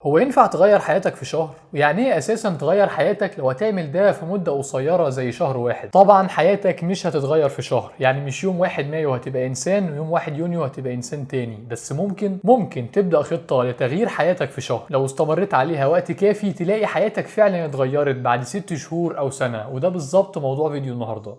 هو ينفع تغير حياتك في شهر؟ يعني ايه اساسا تغير حياتك لو هتعمل ده في مدة قصيرة زي شهر واحد؟ طبعا حياتك مش هتتغير في شهر، يعني مش يوم 1 مايو هتبقى انسان ويوم 1 يونيو هتبقى انسان تاني، بس ممكن تبدأ خطة لتغيير حياتك في شهر. لو استمريت عليها وقت كافي تلاقي حياتك فعلا اتغيرت بعد 6 شهور او سنة، وده بالظبط موضوع فيديو النهاردة.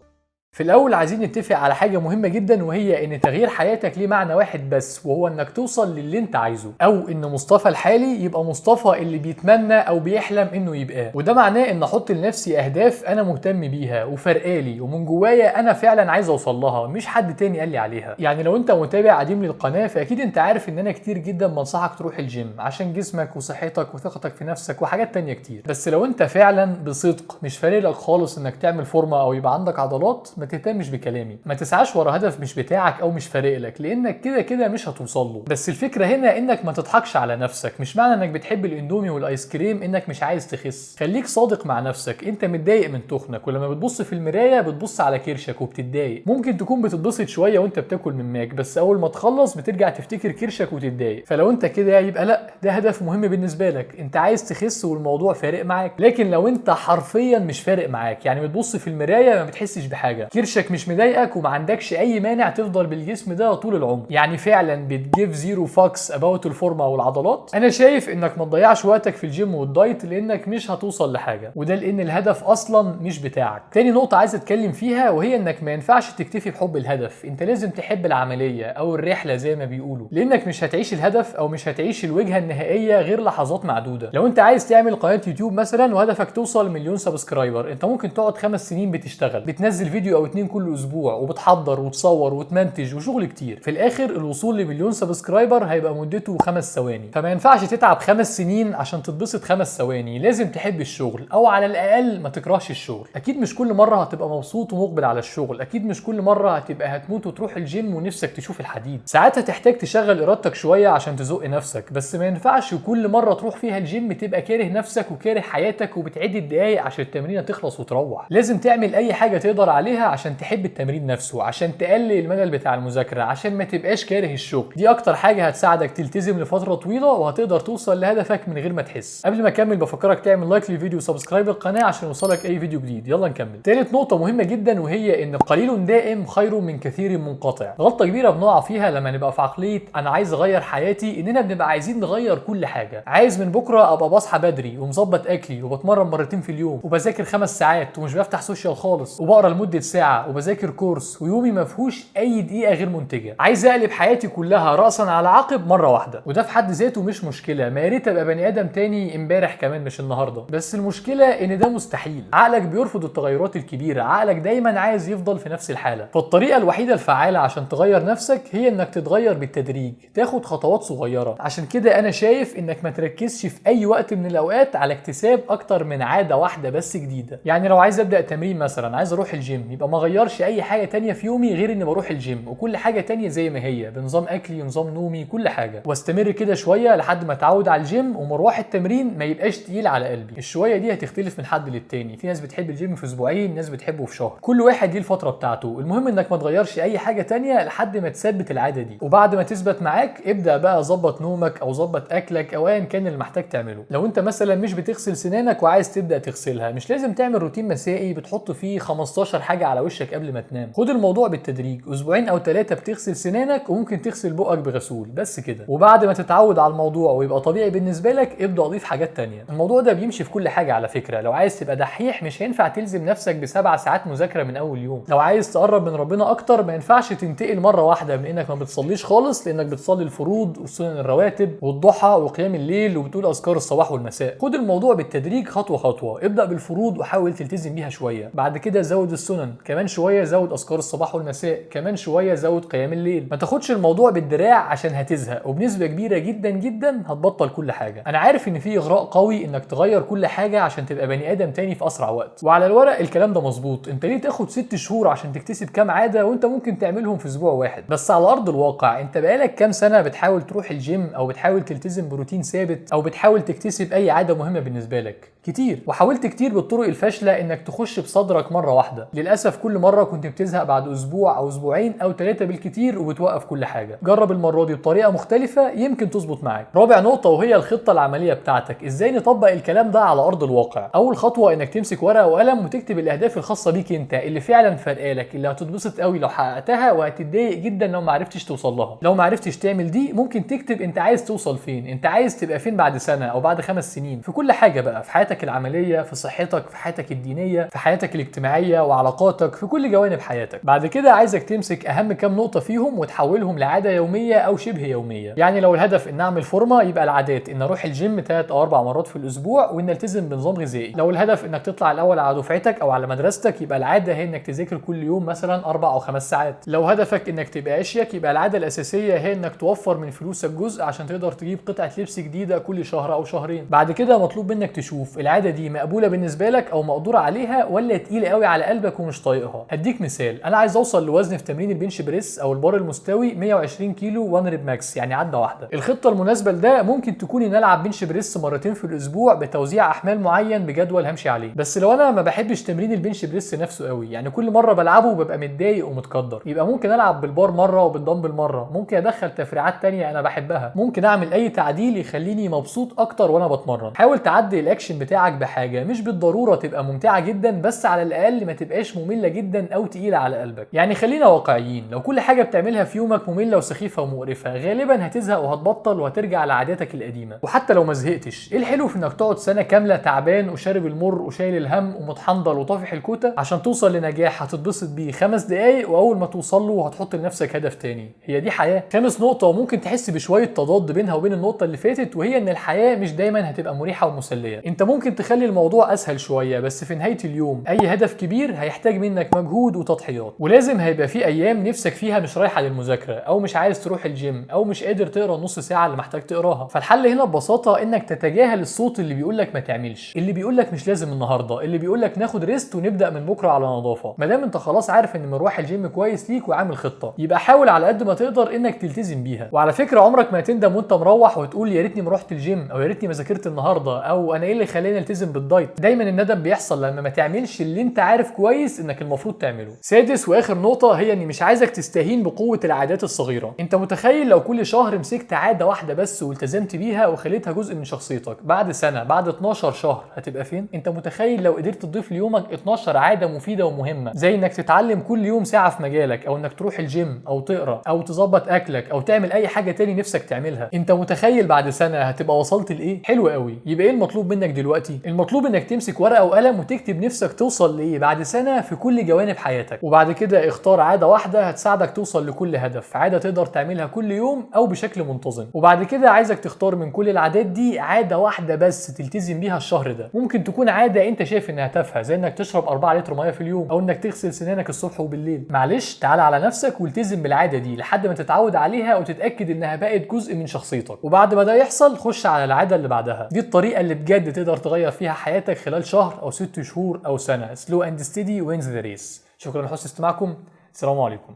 في الأول عايزين نتفق على حاجة مهمة جدا، وهي إن تغيير حياتك ليه معنى واحد بس، وهو إنك توصل للي أنت عايزه، أو إن مصطفى الحالي يبقى مصطفى اللي بيتمنى أو بيحلم إنه يبقى. وده معناه إن أحط لنفسي أهداف أنا مهتم بيها وفرقالي ومن جوايا أنا فعلا عايز أوصل لها، مش حد تاني قال لي عليها. يعني لو أنت متابع قديم للقناة فأكيد أنت عارف إن أنا كتير جدا بنصحك تروح الجيم عشان جسمك وصحتك وثقتك في نفسك وحاجات تانية كتير. بس لو أنت فعلا بصدق مش فارق لك خالص إنك تعمل فورمة أو يبقى عندك عضلات، ما تهتمش بكلامي، ما تسعاش ورا هدف مش بتاعك او مش فارق لك، لانك كده كده مش هتوصل له. بس الفكره هنا انك ما تضحكش على نفسك. مش معنى انك بتحب الاندومي والايس كريم انك مش عايز تخس. خليك صادق مع نفسك، انت متضايق من تخنك، ولما بتبص في المرايه بتبص على كرشك وبتتضايق. ممكن تكون بتتبسط شويه وانت بتاكل من ماك، بس اول ما تخلص بترجع تفتكر كرشك وتتضايق. فلو انت كده يبقى لا، ده هدف مهم بالنسبه لك، انت عايز تخس والموضوع فارق معاك. لكن لو انت حرفيا مش فارق معاك، يعني بتبص في المرايه ما بتحسش بحاجه، كرشك مش مضايقك وما عندكش اي مانع تفضل بالجسم ده طول العمر، يعني فعلا بتجيف زيرو فاكس اباوت الفورمه والعضلات، انا شايف انك ما تضيعش وقتك في الجيم والدايت، لانك مش هتوصل لحاجه، وده لان الهدف اصلا مش بتاعك. تاني نقطه عايز اتكلم فيها وهي انك ما ينفعش تكتفي بحب الهدف، انت لازم تحب العمليه او الرحله زي ما بيقولوا، لانك مش هتعيش الهدف او مش هتعيش الوجهه النهائيه غير لحظات معدوده. لو انت عايز تعمل قناه يوتيوب مثلا وهدفك توصل 1,000,000 سبسكرايبر، انت ممكن تقعد 5 سنين بتشتغل، بتنزل فيديو او 2 كل اسبوع، وبتحضر وتصور وتمنتج وشغل كتير. في الاخر الوصول ل1,000,000 سبسكرايبر هيبقى مدته 5 ثواني، فما ينفعش تتعب 5 سنين عشان تتبسط 5 ثواني. لازم تحب الشغل، او على الاقل ما تكرهش الشغل. اكيد مش كل مره هتبقى مبسوط ومقبل على الشغل، اكيد مش كل مره هتبقى هتموت وتروح الجيم ونفسك تشوف الحديد. ساعات هتحتاج تشغل ارادتك شويه عشان تزق نفسك، بس ما ينفعش كل مره تروح فيها الجيم تبقى كاره نفسك وكاره حياتك وبتعد الدقايق عشان التمرينه تخلص وتروح. لازم تعمل اي حاجه تقدر عليها عشان تحب التمرين نفسه، عشان تقلل الملل بتاع المذاكره، عشان ما تبقاش كاره الشغل. دي اكتر حاجه هتساعدك تلتزم لفتره طويله وهتقدر توصل لهدفك من غير ما تحس. قبل ما اكمل بفكرك تعمل لايك للفيديو وسبسكرايب للقناه عشان يوصلك اي فيديو جديد. يلا نكمل. تالت نقطه مهمه جدا وهي ان قليل دائم خير من كثير منقطع. غلطه كبيره بنقع فيها لما نبقى في عقليه انا عايز اغير حياتي، اننا بنبقى عايزين نغير كل حاجه. عايز من بكره ابقى بصحى بدري ومظبط اكلي وبتمرن مرتين في اليوم وبذاكر 5 ساعات ومش بفتح سوشيال خالص وبقرا لمده ساعه وبذاكر كورس ويومي ما فيهوش اي دقيقه غير منتجه. عايز اقلب حياتي كلها راسا على عقب مره واحده، وده في حد ذاته مش مشكله، ما يا ريت ابقى بني ادم تاني امبارح كمان مش النهارده. بس المشكله ان ده مستحيل. عقلك بيرفض التغيرات الكبيره، عقلك دايما عايز يفضل في نفس الحاله. فالطريقه الوحيده الفعاله عشان تغير نفسك هي انك تتغير بالتدريج، تاخد خطوات صغيره. عشان كده انا شايف انك ما تركزش في اي وقت من الاوقات على اكتساب اكتر من عاده واحده بس جديده. يعني لو عايز ابدا تمرين مثلا، عايز اروح الجيم، يبقى ما اغيرش اي حاجه تانية في يومي غير اني بروح الجيم، وكل حاجه تانية زي ما هي، بنظام اكلي ونظام نومي كل حاجه، واستمر كده شويه لحد ما اتعود على الجيم، ومروح التمرين ما يبقاش تقيل على قلبي. الشويه دي هتختلف من حد للتاني، في ناس بتحب الجيم في اسبوعين، ناس بتحبه في شهر، كل واحد ليه الفتره بتاعته. المهم انك ما تغيرش اي حاجه تانية لحد ما تثبت العاده دي، وبعد ما تثبت معاك ابدا بقى ظبط نومك او ظبط اكلك او ايا كان اللي محتاج تعمله. لو انت مثلا مش بتغسل سنانك وعايز تبدا تغسلها، مش لازم تعمل روتين مسائي بتحط فيه 15 حاجه على وشك قبل ما تنام. خد الموضوع بالتدريج، اسبوعين او 3 بتغسل سنانك وممكن تغسل بقك بغسول بس كده، وبعد ما تتعود على الموضوع ويبقى طبيعي بالنسبه لك ابدا اضيف حاجات تانية. الموضوع ده بيمشي في كل حاجه على فكره. لو عايز تبقى دحيح مش هينفع تلزم نفسك ب7 ساعات مذاكره من اول يوم. لو عايز تقرب من ربنا اكتر ما ينفعش تنتقل مره واحده من انك ما بتصليش خالص لانك بتصلي الفروض والسنن الرواتب والضحى وقيام الليل وبتقول اذكار الصباح والمساء. خد الموضوع بالتدريج خطوه خطوه، ابدا بالفروض وحاول تلتزم بيها شويه، بعد كده زود السنن، كمان شويه زود اذكار الصباح والمساء، كمان شويه زود قيام الليل. ما تاخدش الموضوع بالدراع عشان هتزهق، وبنسبه كبيره جدا جدا هتبطل كل حاجه. انا عارف ان في اغراء قوي انك تغير كل حاجه عشان تبقى بني ادم تاني في اسرع وقت، وعلى الورق الكلام ده مظبوط. انت ليه تاخد 6 شهور عشان تكتسب كام عاده وانت ممكن تعملهم في اسبوع واحد؟ بس على ارض الواقع انت بقالك كام سنه بتحاول تروح الجيم او بتحاول تلتزم بروتين ثابت او بتحاول تكتسب اي عاده مهمه بالنسبه لك؟ كتير، وحاولت كتير بالطرق الفاشله انك تخش بصدرك مره واحده. للاسف وللاسف كل مره كنت بتزهق بعد اسبوع او اسبوعين او 3 بالكتير وبتوقف كل حاجه. جرب المره دي بطريقه مختلفه يمكن تظبط معاك. رابع نقطه وهي الخطه العمليه بتاعتك، ازاي نطبق الكلام ده على ارض الواقع. اول خطوه انك تمسك ورقه وقلم وتكتب الاهداف الخاصه بيك انت اللي فعلا فارقالك، اللي هتتبسط قوي لو حققتها وهتتضايق جدا لو ما عرفتش توصل لها. لو ما عرفتش تعمل دي ممكن تكتب انت عايز توصل فين، انت عايز تبقى فين بعد سنه او بعد 5 سنين في كل حاجه بقى، في حياتك العمليه، في صحتك، في حياتك الدينيه، في حياتك الاجتماعيه وعلاقاتك، في كل جوانب حياتك. بعد كده عايزك تمسك اهم كام نقطه فيهم وتحولهم لعاده يوميه او شبه يوميه. يعني لو الهدف ان اعمل فورمه يبقى العادات ان اروح الجيم 3 أو 4 مرات في الاسبوع وان التزم بنظام غذائي. لو الهدف انك تطلع الاول على دفعتك او على مدرستك يبقى العاده هي انك تذاكر كل يوم مثلا 4 أو 5 ساعات. لو هدفك انك تبقى اشيك يبقى العاده الاساسيه هي انك توفر من فلوسك جزء عشان تقدر تجيب قطعه لبس جديده كل شهر او شهرين. بعد كده مطلوب منك تشوف العاده دي مقبوله بالنسبه لك او مقدور عليها ولا تقيله قوي على قلبك ومش طايقها. هديك مثال، انا عايز اوصل لوزن في تمرين البنش بريس او البار المستوي 120 كيلو 1 ريب ماكس، يعني عده واحده. الخطه المناسبه لده ممكن تكون ان العب بنش بريس مرتين في الاسبوع بتوزيع احمال معين بجدول همشي عليه. بس لو انا ما بحبش تمرين البنش بريس نفسه قوي، يعني كل مره بلعبه ببقى متضايق ومتقدر، يبقى ممكن العب بالبار مره وبالدمبل مره، ممكن ادخل تفريعات تانية انا بحبها، ممكن اعمل اي تعديل يخليني مبسوط اكتر وانا بتمرن. حاول تعدي الاكشن بتاعك بحاجه مش بالضروره تبقى ممتعه جدا، بس على الاقل ما تبقاش ممله جدا او تقيله على قلبك. يعني خلينا واقعيين، لو كل حاجه بتعملها في يومك ممله وسخيفه ومقرفه غالبا هتزهق وهتبطل وهترجع لعاداتك القديمه. وحتى لو ما زهقتش، ايه الحلو في انك تقعد سنه كامله تعبان وشارب المر وشايل الهم ومتحنضل وطافح الكوته عشان توصل لنجاح هتتبسط بيه 5 دقايق واول ما توصل له هتحط لنفسك هدف تاني؟ هي دي حياه. خامس نقطه وممكن تحس بشويه تضاد بينها وبين النقطه اللي فاتت، وهي ان الحياه مش دايما هتبقى مريحه ومسليه. انت ممكن تخلي الموضوع اسهل شويه، بس في نهايه اليوم اي هدف كبير هيحتاج منك مجهود وتضحيات، ولازم هيبقى في ايام نفسك فيها مش رايحه للمذاكره او مش عايز تروح الجيم او مش قادر تقرا النص ساعه اللي محتاج تقراها. فالحل هنا ببساطه انك تتجاهل الصوت اللي بيقول لك ما تعملش، اللي بيقول لك مش لازم النهارده، اللي بيقول لك ناخد ريست ونبدا من بكره على نظافه. ما دام انت خلاص عارف ان مروح الجيم كويس ليك وعامل خطه، يبقى حاول على قد ما تقدر انك تلتزم بيها. وعلى فكره عمرك ما هتندم وانت مروح وتقول يا ريتني ما رحت الجيم او يا ريتني ما ذاكرت النهارده او انا ايه اللي خلاني التزم بالدايت. دايما الندم بيحصل لما ما تعملش اللي انت عارف كويس انك المفروض تعمله. سادس واخر نقطه هي اني مش عايزك تستهين بقوه العادات الصغيره. انت متخيل لو كل شهر مسكت عاده واحده بس والتزمت بيها وخليتها جزء من شخصيتك، بعد سنه بعد 12 شهر هتبقى فين؟ انت متخيل لو قدرت تضيف ليومك 12 عاده مفيده ومهمه، زي انك تتعلم كل يوم ساعه في مجالك او انك تروح الجيم او تقرا او تظبط اكلك او تعمل اي حاجه تاني نفسك تعملها، انت متخيل بعد سنه هتبقى وصلت لايه؟ حلو قوي. يبقى ايه المطلوب منك دلوقتي؟ المطلوب انك تمسك ورقه وقلم وتكتب نفسك توصل لايه بعد سنه في كل جوانب حياتك، وبعد كده اختار عاده واحده هتساعدك توصل لكل هدف، عاده تقدر تعملها كل يوم او بشكل منتظم. وبعد كده عايزك تختار من كل العادات دي عاده واحده بس تلتزم بيها الشهر ده. ممكن تكون عاده انت شايف انها تافهه زي انك تشرب 4 لتر ميه في اليوم او انك تغسل سنانك الصبح وبالليل. معلش تعال على نفسك والتزم بالعاده دي لحد ما تتعود عليها وتتاكد انها بقت جزء من شخصيتك، وبعد ما ده يحصل خش على العاده اللي بعدها. دي الطريقه اللي بجد تقدر تغير فيها حياتك خلال شهر او 6 شهور او سنه. slow and steady wins the race. شكرا لحسن استماعكم. السلام عليكم.